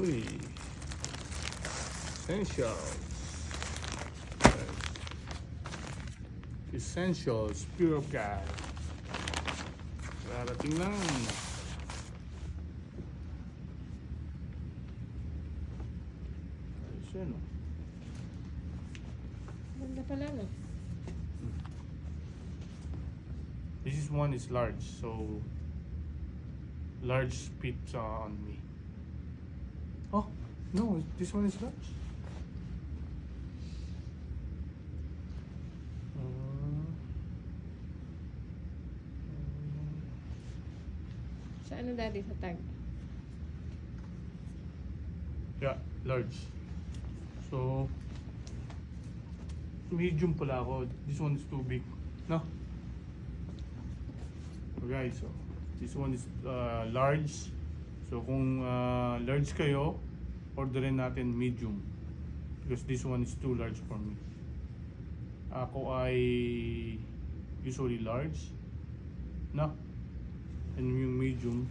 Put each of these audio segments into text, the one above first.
Uy. Essentials. Essentials. Pure of God. Darating lang. Ayos yan, oh. Ganda pala, no? This one is large, so large pizza on me. Oh, no, this one is large. Sa ano daddy sa tag? Yeah, large. So, medium pala ako. This one is too big. No? Okay, so this one is large. So kung large kayo, orderin natin medium. Because this one is too large for me. Ako ay usually large. No? And yung medium.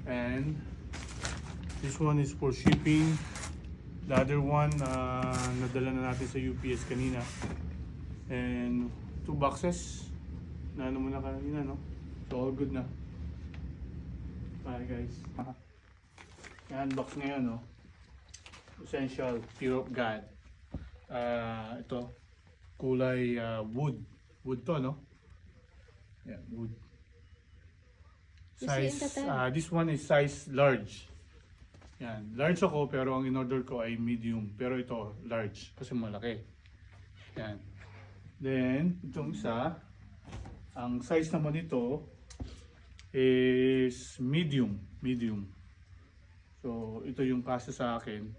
And this one is for shipping. The other one, nadala na natin sa UPS kanina. And 2 boxes. Na ano muna kanina, no? So all good na. Bye guys. I-unbox ngayon, no? Essential Pure of God. Ito, kulay wood. Wood to, no? Yeah, wood. Size, this one is size large. Yan, large ako pero ang in-order ko ay medium. Pero ito, large kasi malaki. Yan. Then, itong isa, ang size naman nito is medium. Medium. So, ito yung kasya sa akin.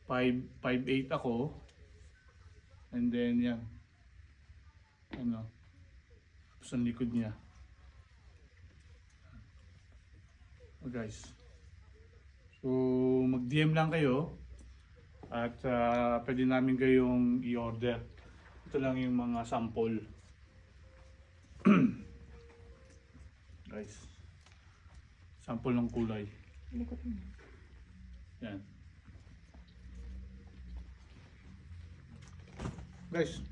5'8" ako. And then, yan. Ano. Tapos ang likod niya. Oh guys, so mag-DM lang kayo at pwede namin kayong i-order. Ito lang yung mga sample. Guys, sample ng kulay. Yan. Guys,